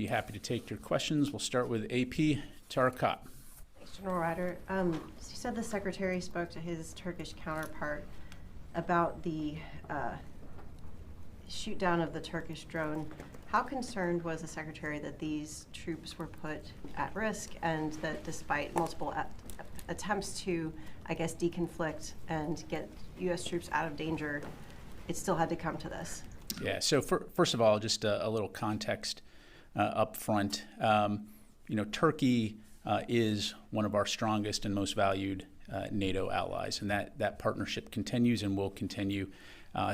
be happy to take your questions. We'll start with AP Tarakat. Thanks, General Ryder. You said the Secretary spoke to his Turkish counterpart about the shoot down of the Turkish drone. How concerned was the Secretary that these troops were put at risk and that despite multiple attempts to, I guess, deconflict and get U.S. troops out of danger, it still had to come to this? Yeah, so first of all, just a little context up front. Turkey is one of our strongest and most valued NATO allies, and that partnership continues and will continue.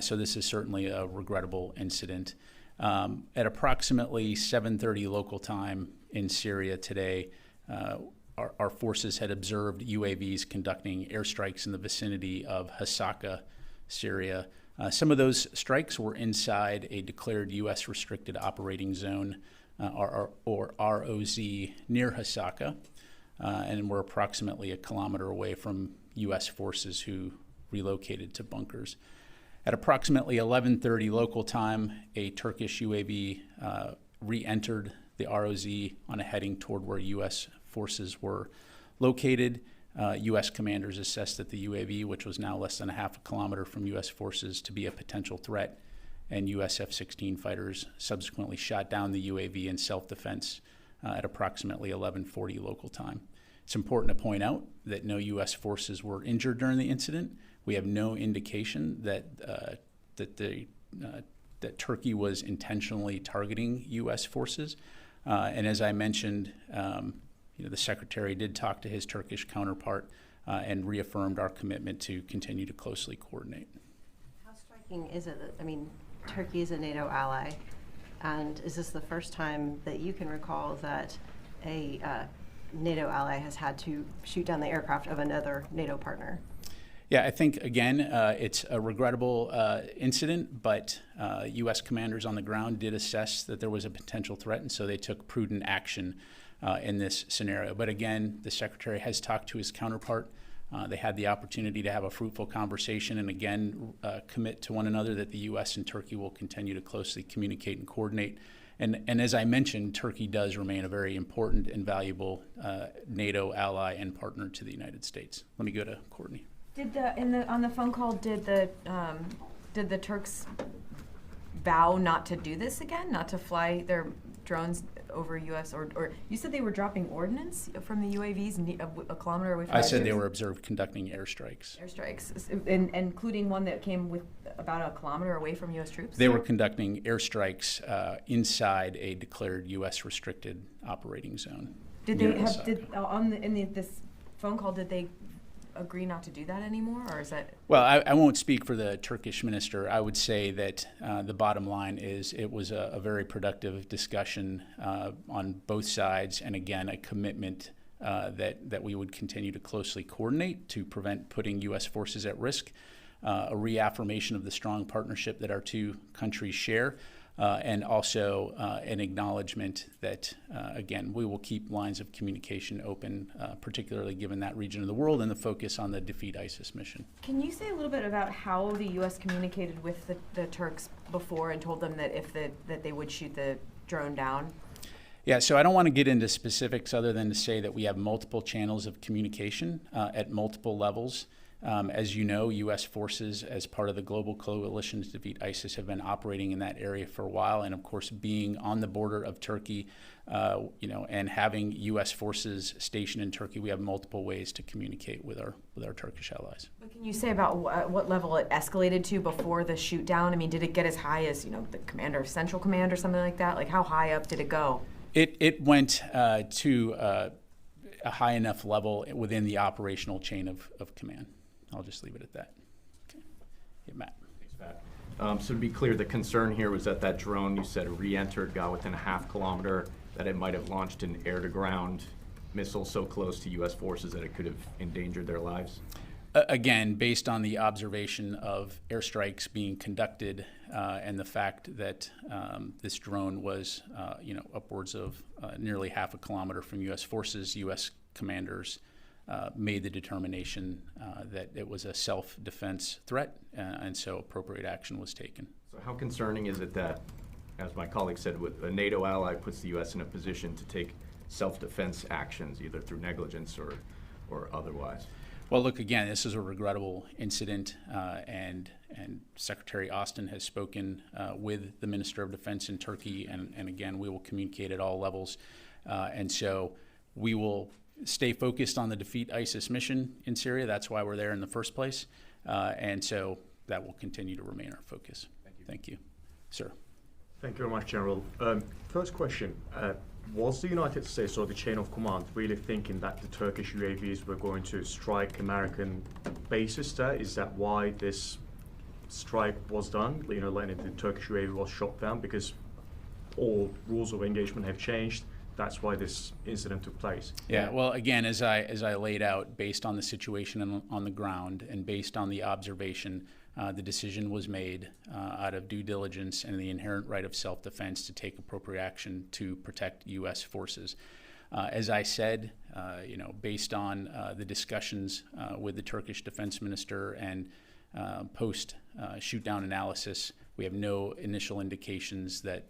So this is certainly a regrettable incident. At approximately 7:30 local time in Syria today, our forces had observed UAVs conducting airstrikes in the vicinity of Hasaka, Syria. Some of those strikes were inside a declared U.S. restricted operating zone, or ROZ, near Hasaka, and were approximately a kilometer away from U.S. forces who relocated to bunkers. At approximately 11:30 local time, a Turkish UAV re-entered the ROZ on a heading toward where U.S. forces were located. U.S. commanders assessed that the UAV, which was now less than a half a kilometer from U.S. forces, to be a potential threat, and U.S. F-16 fighters subsequently shot down the UAV in self-defense at approximately 11:40 local time. It's important to point out that no U.S. forces were injured during the incident. We have no indication that Turkey was intentionally targeting U.S. forces. And as I mentioned, the Secretary did talk to his Turkish counterpart and reaffirmed our commitment to continue to closely coordinate. How striking is it that, Turkey is a NATO ally, and is this the first time that you can recall that a NATO ally has had to shoot down the aircraft of another NATO partner? Yeah, I think, again, it's a regrettable incident, but U.S. commanders on the ground did assess that there was a potential threat, and so they took prudent action in this scenario. But again, the Secretary has talked to his counterpart. They had the opportunity to have a fruitful conversation and, again, commit to one another that the U.S. and Turkey will continue to closely communicate and coordinate. And as I mentioned, Turkey does remain a very important and valuable NATO ally and partner to the United States. Let me go to Courtney. On the phone call, did the Turks vow not to do this again, not to fly their drones over U.S. or you said they were dropping ordnance from the UAVs a kilometer away from? I said they were observed conducting airstrikes. Including one that came with about a kilometer away from U.S. troops. They were conducting airstrikes inside a declared U.S. restricted operating zone. Did they have this phone call? Did they agree not to do that anymore, or is that? Well, I won't speak for the Turkish minister. I would say that the bottom line is it was a very productive discussion on both sides, and again, a commitment that we would continue to closely coordinate to prevent putting U.S. forces at risk, a reaffirmation of the strong partnership that our two countries share, and also an acknowledgement that, again, we will keep lines of communication open, particularly given that region of the world and the focus on the Defeat ISIS mission. Can you say a little bit about how the U.S. communicated with the Turks before and told them that they would shoot the drone down? Yeah, so I don't want to get into specifics other than to say that we have multiple channels of communication at multiple levels. As you know, U.S. forces, as part of the global coalition to defeat ISIS, have been operating in that area for a while. And of course, being on the border of Turkey, and having U.S. forces stationed in Turkey, we have multiple ways to communicate with our Turkish allies. But can you say about what level it escalated to before the shoot down? Did it get as high as the commander of Central Command or something like that? Like, how high up did it go? It went to a high enough level within the operational chain of command. I'll just leave it at that. Okay. Yeah, Matt. Thanks, Matt. So to be clear, the concern here was that drone, you said, re-entered, got within a half kilometer, that it might have launched an air-to-ground missile so close to U.S. forces that it could have endangered their lives? Again, based on the observation of airstrikes being conducted and the fact that this drone was, upwards of nearly half a kilometer from U.S. forces, U.S. commanders made the determination that it was a self-defense threat, and so appropriate action was taken. So how concerning is it that as my colleague said, with a NATO ally puts the U.S. in a position to take self-defense actions, either through negligence or otherwise. Well, look, again, this is a regrettable incident, and Secretary Austin has spoken with the Minister of Defense in Turkey, and again, we will communicate at all levels. And so we will stay focused on the defeat ISIS mission in Syria. That's why we're there in the first place. And so that will continue to remain our focus. Thank you. Thank you. Sir. Thank you very much, General. First question. Was the United States or the chain of command really thinking that the Turkish UAVs were going to strike American bases there? Is that why this strike was done? You know, letting the Turkish UAV was shot down because all rules of engagement have changed. That's why this incident took place. Yeah, well, again, as I laid out, based on the situation on the ground and based on the observation, the decision was made out of due diligence and the inherent right of self-defense to take appropriate action to protect U.S. forces. As I said, based on the discussions with the Turkish defense minister and post shoot-down analysis, we have no initial indications that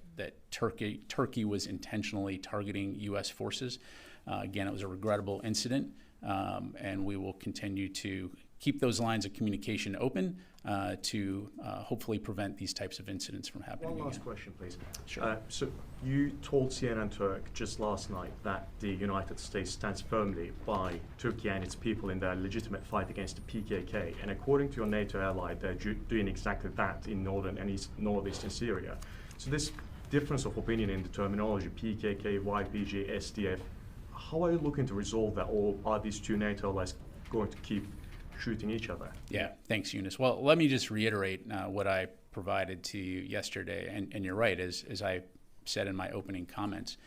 Turkey was intentionally targeting U.S. forces. Again, it was a regrettable incident, and we will continue to keep those lines of communication open to hopefully prevent these types of incidents from happening again. One last question, please. Sure. So you told CNN Turk just last night that the United States stands firmly by Turkey and its people in their legitimate fight against the PKK. And according to your NATO ally, they're doing exactly that in northern and northeastern Syria. So this difference of opinion in the terminology, PKK, YPG, SDF, how are you looking to resolve that? Or are these two NATO allies going to keep shooting each other? Yeah, thanks, Eunice. Well, let me just reiterate what I provided to you yesterday. And you're right, as I said in my opening comments,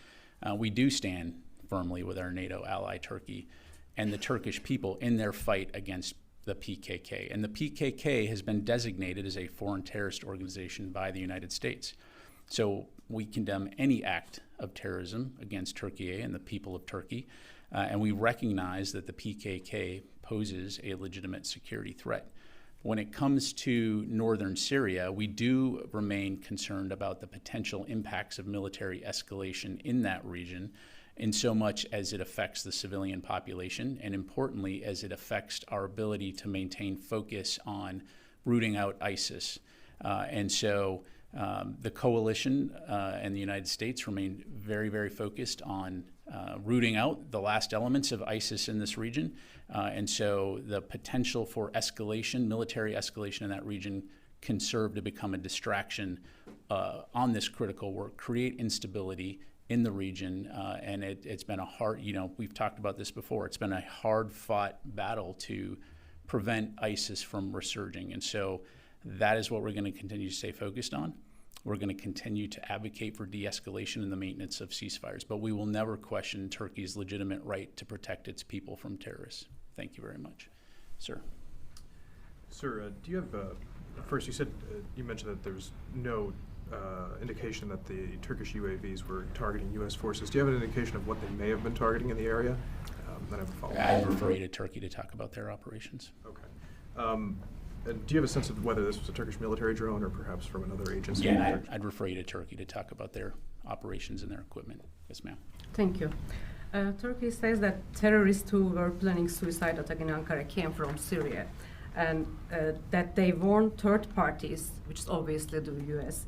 we do stand firmly with our NATO ally, Turkey, and the Turkish people in their fight against the PKK. And the PKK has been designated as a foreign terrorist organization by the United States. So we condemn any act of terrorism against Turkey and the people of Turkey, and we recognize that the PKK poses a legitimate security threat. When it comes to northern Syria, we do remain concerned about the potential impacts of military escalation in that region, in so much as it affects the civilian population, and importantly, as it affects our ability to maintain focus on rooting out ISIS. And so the coalition and the United States remain very, very focused on rooting out the last elements of ISIS in this region. And so the potential for escalation, military escalation in that region, can serve to become a distraction on this critical work, create instability in the region. And it's been a hard, we've talked about this before, it's been a hard-fought battle to prevent ISIS from resurging. And so that is what we're going to continue to stay focused on. We're going to continue to advocate for de-escalation and the maintenance of ceasefires, but we will never question Turkey's legitimate right to protect its people from terrorists. Thank you very much. Sir. Sir, do you have, first you said, you mentioned that there's no indication that the Turkish UAVs were targeting U.S. forces. Do you have an indication of what they may have been targeting in the area? Then I have a follow-up. I refer you to Turkey to talk about their operations. Okay. And do you have a sense of whether this was a Turkish military drone or perhaps from another agency? Yeah, I'd refer you to Turkey to talk about their operations and their equipment. Yes, ma'am. Thank you. Turkey says that terrorists who were planning suicide attack in Ankara came from Syria, and that they warned third parties, which is obviously the U.S.,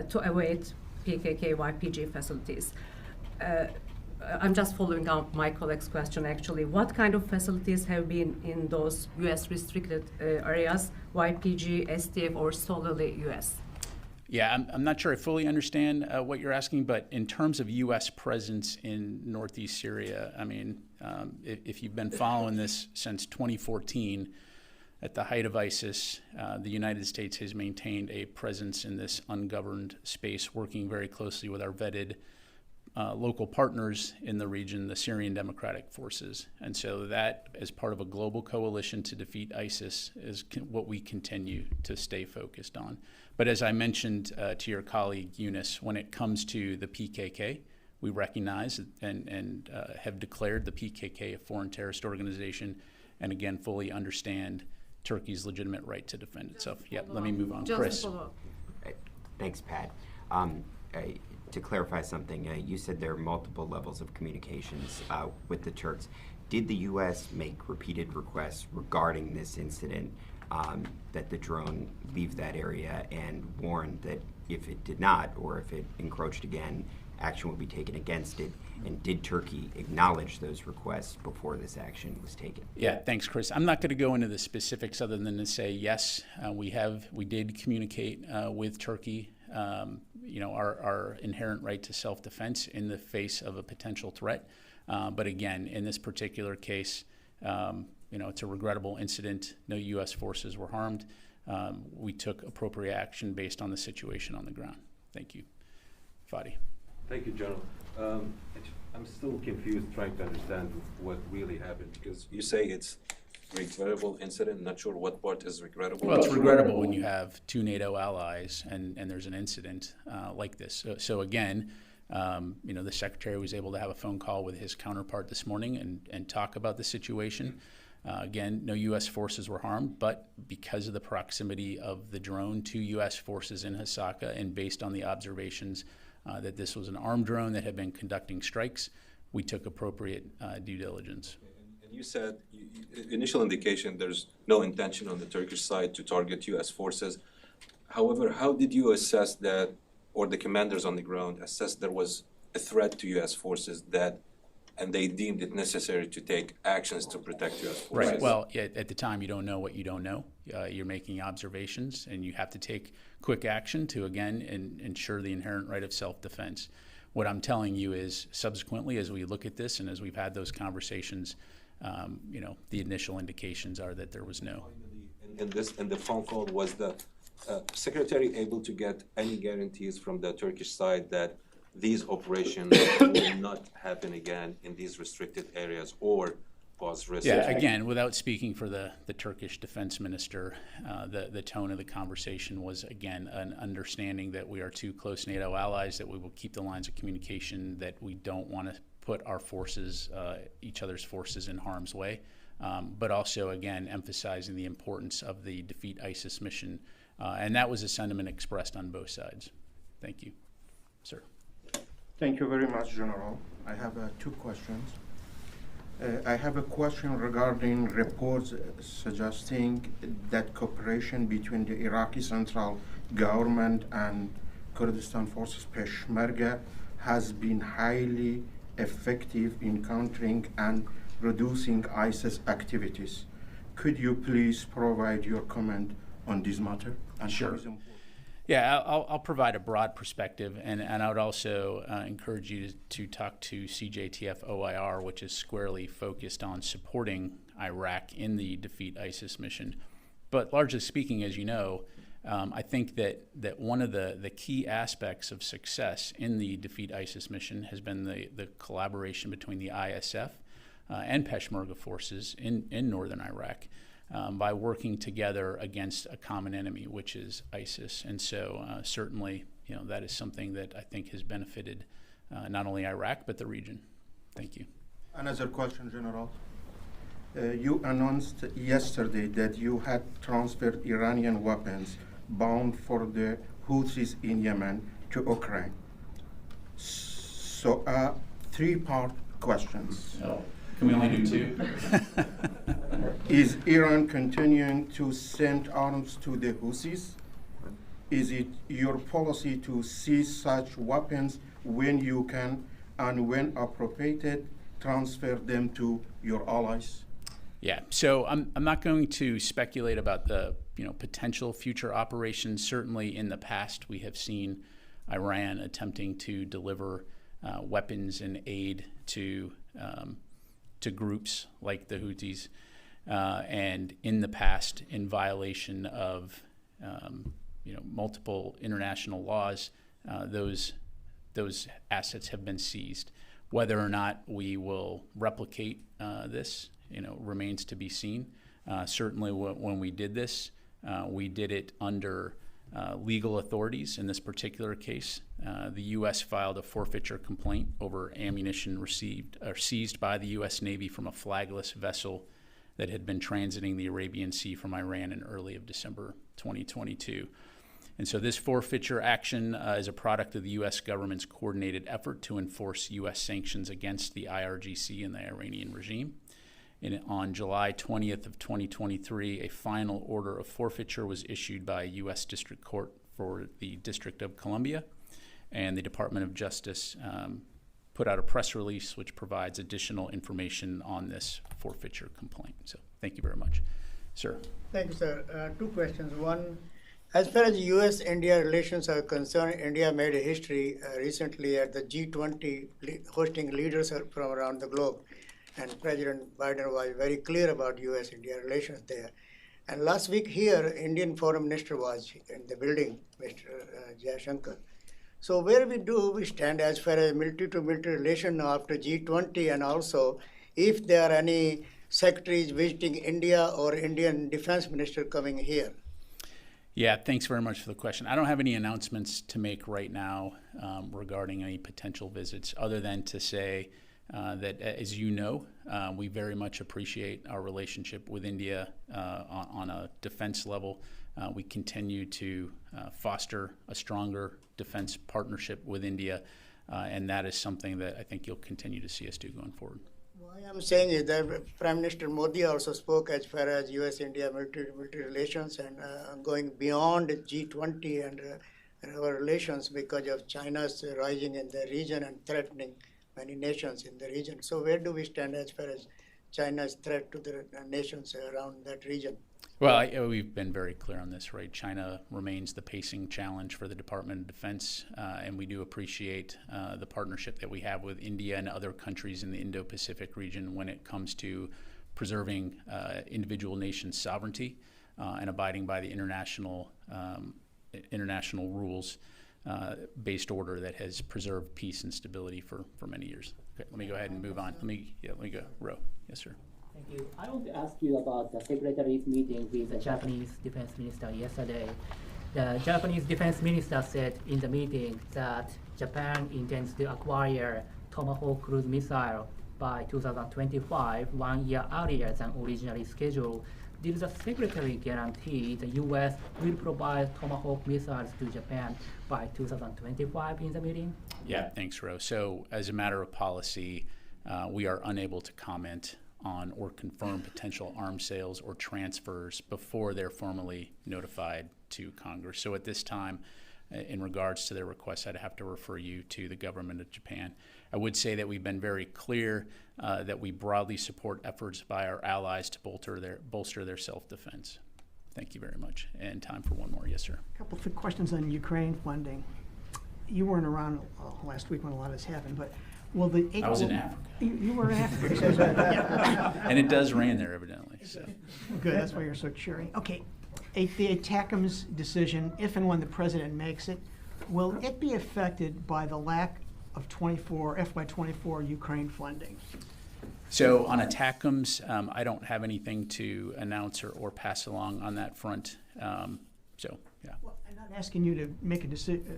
to avoid PKK, YPG facilities. I'm just following up my colleague's question, actually. What kind of facilities have been in those U.S. restricted areas, YPG, SDF, or solely U.S.? Yeah, I'm not sure I fully understand what you're asking, but in terms of U.S. presence in Northeast Syria, I mean, if you've been following this since 2014, at the height of ISIS, the United States has maintained a presence in this ungoverned space, working very closely with our vetted local partners in the region, the Syrian Democratic Forces. And so that, as part of a global coalition to defeat ISIS, is what we continue to stay focused on. But as I mentioned to your colleague, Eunice, when it comes to the PKK, we recognize and have declared the PKK a foreign terrorist organization, and again, fully understand Turkey's legitimate right to defend itself. Yep, let me move on. Just Chris. a follow-up. Thanks, Pat. to clarify something, you said there are multiple levels of communications with the Turks. Did the U.S. make repeated requests regarding this incident, that the drone leave that area, and warn that if it did not, or if it encroached again, action would be taken against it? And did Turkey acknowledge those requests before this action was taken? Yeah, thanks, Chris. I'm not going to go into the specifics other than to say yes, we did communicate with Turkey. Our inherent right to self-defense in the face of a potential threat. But again, in this particular case, it's a regrettable incident. No U.S. forces were harmed. We took appropriate action based on the situation on the ground. Thank you. Fadi. Thank you, General. I'm still confused trying to understand what really happened, because you say it's a regrettable incident. Not sure what part is regrettable. Well, it's regrettable when you have two NATO allies and there's an incident like this. So again, the Secretary was able to have a phone call with his counterpart this morning and talk about the situation. Again, no U.S. forces were harmed, but because of the proximity of the drone to U.S. forces in Hasaka, and based on the observations that this was an armed drone that had been conducting strikes, we took appropriate due diligence. And you said, initial indication, there's no intention on the Turkish side to target U.S. forces. However, how did you assess that, or the commanders on the ground assessed there was a threat to U.S. forces and they deemed it necessary to take actions to protect U.S. forces? Right. Well, at the time, you don't know what you don't know. You're making observations, and you have to take quick action to, again, ensure the inherent right of self-defense. What I'm telling you is, subsequently, as we look at this and as we've had those conversations, the initial indications are that there was no. In the phone call, was the Secretary able to get any guarantees from the Turkish side that these operations will not happen again in these restricted areas or cause risk? Yeah, again, without speaking for the Turkish defense minister, the tone of the conversation was, again, an understanding that we are two close NATO allies, that we will keep the lines of communication, that we don't want to put our forces, each other's forces, in harm's way, but also, again, emphasizing the importance of the Defeat ISIS mission. And that was a sentiment expressed on both sides. Thank you. Sir. Thank you very much, General. I have two questions. I have a question regarding reports suggesting that cooperation between the Iraqi central government and Kurdistan forces Peshmerga has been highly effective in countering and reducing ISIS activities. Could you please provide your comment on this matter? And sure. Yeah, I'll provide a broad perspective, and I would also encourage you to talk to CJTF OIR, which is squarely focused on supporting Iraq in the Defeat ISIS mission. But largely speaking, as you know, I think that one of the key aspects of success in the Defeat ISIS mission has been the collaboration between the ISF and Peshmerga forces in northern Iraq. By working together against a common enemy, which is ISIS. And so certainly, that is something that I think has benefited not only Iraq, but the region. Thank you. Another question, General. You announced yesterday that you had transferred Iranian weapons bound for the Houthis in Yemen to Ukraine. So, three-part questions. Oh. Can we only do two? Is Iran continuing to send arms to the Houthis? Is it your policy to seize such weapons when you can, and when appropriate, transfer them to your allies? Yeah, so I'm not going to speculate about the potential future operations. Certainly in the past we have seen Iran attempting to deliver weapons and aid to groups like the Houthis, and in the past, in violation of multiple international laws, those assets have been seized. Whether or not we will replicate this, remains to be seen. Certainly, when we did this, we did it under legal authorities. In this particular case, the U.S. filed a forfeiture complaint over ammunition received or seized by the U.S. Navy from a flagless vessel that had been transiting the Arabian Sea from Iran in early of December 2022. And so this forfeiture action is a product of the U.S. government's coordinated effort to enforce U.S. sanctions against the IRGC and the Iranian regime. And on July 20th of 2023, a final order of forfeiture was issued by a U.S. District Court for the District of Columbia, and the Department of Justice put out a press release which provides additional information on this forfeiture complaint. So thank you very much. Sir. Thank you, sir. Two questions. One, as far as U.S.-India relations are concerned, India made a history recently at the G20 hosting leaders from around the globe. And President Biden was very clear about U.S.-India relations there. And last week here, Indian Foreign Minister was in the building, Mr. Jaishankar. So where do we stand as far as military-to-military relation after G20, and also if there are any secretaries visiting India or Indian defense minister coming here? Yeah, thanks very much for the question. I don't have any announcements to make right now regarding any potential visits, other than to say that, as you know, we very much appreciate our relationship with India on a defense level. We continue to foster a stronger defense partnership with India, and that is something that I think you'll continue to see us do going forward. Why I'm saying is that Prime Minister Modi also spoke as far as U.S.-India military relations and going beyond G20 and our relations because of China's rising in the region and threatening many nations in the region. So where do we stand as far as China's threat to the nations around that region? Well, we've been very clear on this, right? China remains the pacing challenge for the Department of Defense, and we do appreciate the partnership that we have with India and other countries in the Indo-Pacific region when it comes to preserving individual nations' sovereignty and abiding by the international rules based order that has preserved peace and stability for many years. Okay, let me go ahead and move on. Let me go. Ro. Yes, sir. Thank you. I want to ask you about the Secretary's meeting with the Japanese Defense Minister yesterday. The Japanese Defense Minister said in the meeting that Japan intends to acquire Tomahawk cruise missile by 2025, 1 year earlier than originally scheduled. Did the Secretary guarantee the U.S. will provide Tomahawk missiles to Japan by 2025 in the meeting? Yeah, thanks, Ro. So as a matter of policy, we are unable to comment on or confirm potential arms sales or transfers before they're formally notified to Congress. So at this time, in regards to their request, I'd have to refer you to the government of Japan. I would say that we've been very clear that we broadly support efforts by our allies to bolster their self-defense. Thank you very much. And time for one more. Yes, sir. A couple of questions on Ukraine funding. You weren't around last week when a lot of this happened, but will the... I was in Africa. You were in Africa. And it does rain there, evidently. So. Good, that's why you're so cheery. Okay, the ATACMS decision, if and when the president makes it, will it be affected by the lack of FY24 Ukraine funding? So on ATACMS, I don't have anything to announce or pass along on that front. So, yeah. Well, I'm not asking you to make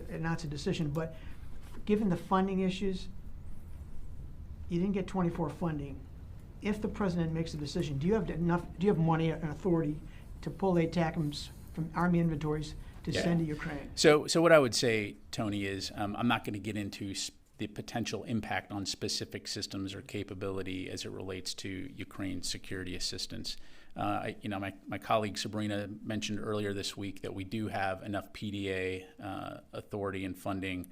announce a decision, but given the funding issues, you didn't get 24 funding. If the president makes a decision, do you have money and authority to pull the ATACMS from Army inventories to send to Ukraine? So what I would say, Tony, is I'm not going to get into the potential impact on specific systems or capability as it relates to Ukraine security assistance. My colleague Sabrina mentioned earlier this week that we do have enough PDA authority and funding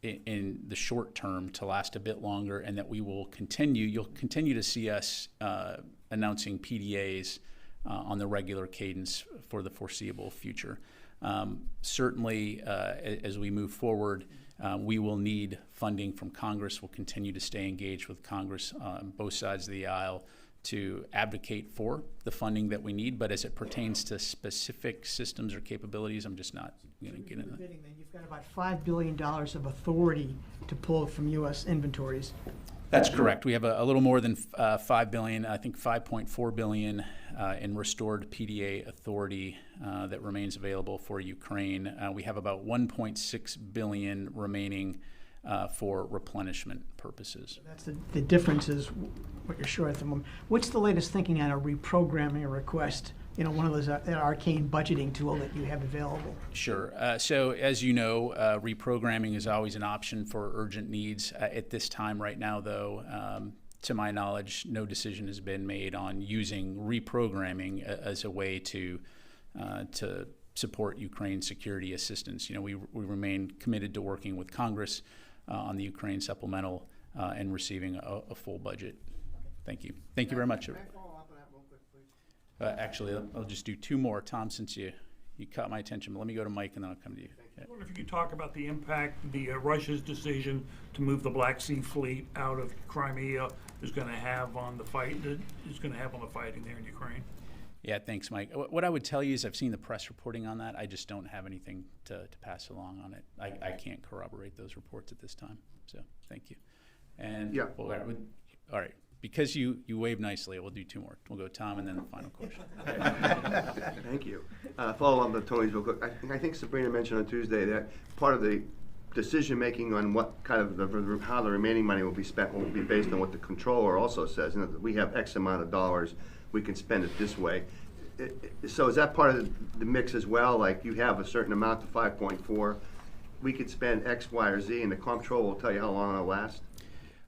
in the short term to last a bit longer, and that we will you'll continue to see us announcing PDAs on the regular cadence for the foreseeable future. Certainly, as we move forward, we will need funding from Congress. We'll continue to stay engaged with Congress on both sides of the aisle to advocate for the funding that we need. But as it pertains to specific systems or capabilities, I'm just not going to get into that. You've got about $5 billion of authority to pull from U.S. inventories. That's correct. We have a little more than $5 billion, I think $5.4 billion in restored PDA authority that remains available for Ukraine. We have about $1.6 billion remaining for replenishment purposes. That's the difference is what you're short at the moment. What's the latest thinking on a reprogramming request one of those arcane budgeting tool that you have available? Sure. So as you know, reprogramming is always an option for urgent needs. At this time right now, though, to my knowledge, no decision has been made on using reprogramming as a way to support Ukraine security assistance. We remain committed to working with Congress on the Ukraine supplemental and receiving a full budget. Thank you. Thank you very much. Can I follow up on that real quick, please? Actually, I'll just do two more, Tom, since you caught my attention. But let me go to Mike, and then I'll come to you. I wonder if you could talk about the impact Russia's decision to move the Black Sea Fleet out of Crimea is going to have on the fighting there in Ukraine. Yeah, thanks, Mike. What I would tell you is I've seen the press reporting on that. I just don't have anything to pass along on it. I can't corroborate those reports at this time. So thank you. And yeah, all right. Because you waved nicely, we'll do two more. We'll go Tom and then the final question. Thank you. Follow up on Tony's real quick. I think Sabrina mentioned on Tuesday that part of the decision making on what kind of how the remaining money will be spent will be based on what the controller also says. We have X amount of dollars, we can spend it this way. So is that part of the mix as well? Like you have a certain amount to 5.4, we could spend X, Y, or Z, and the controller will tell you how long it'll last.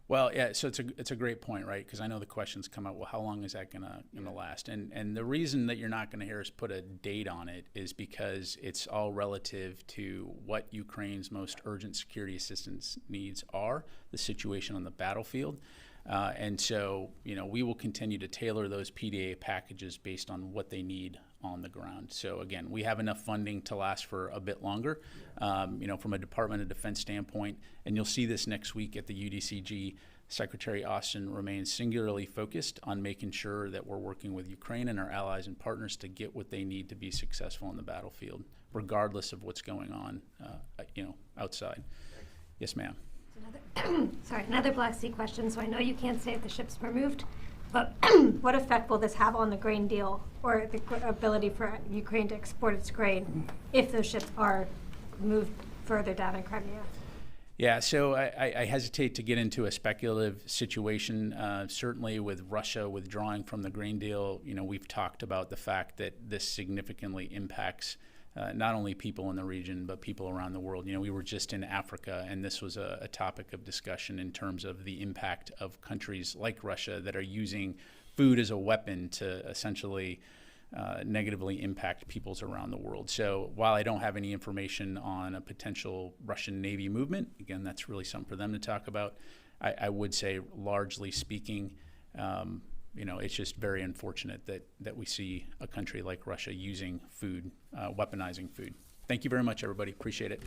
Well, yeah, so it's a great point, right? Because I know the questions come out, well, how long is that gonna last? And the reason that you're not gonna hear us put a date on it is because it's all relative to what Ukraine's most urgent security assistance needs are, the situation on the battlefield. And so, we will continue to tailor those PDA packages based on what they need on the ground. So again, we have enough funding to last for a bit longer, from a Department of Defense standpoint. And you'll see this next week at the UDCG. Secretary Austin remains singularly focused on making sure that we're working with Ukraine and our allies and partners to get what they need to be successful on the battlefield, regardless of what's going on, outside. Yes, ma'am. Another Black Sea question. So I know you can't say if the ships were moved, but what effect will this have on the grain deal or the ability for Ukraine to export its grain if those ships are moved further down in Crimea? Yeah, so I hesitate to get into a speculative situation. Certainly with Russia withdrawing from the grain deal, we've talked about the fact that this significantly impacts not only people in the region, but people around the world. We were just in Africa, and this was a topic of discussion in terms of the impact of countries like Russia that are using food as a weapon to essentially negatively impact peoples around the world. So while I don't have any information on a potential Russian Navy movement, again, that's really something for them to talk about. I would say, largely speaking, it's just very unfortunate that we see a country like Russia using food, weaponizing food. Thank you very much, everybody. Appreciate it.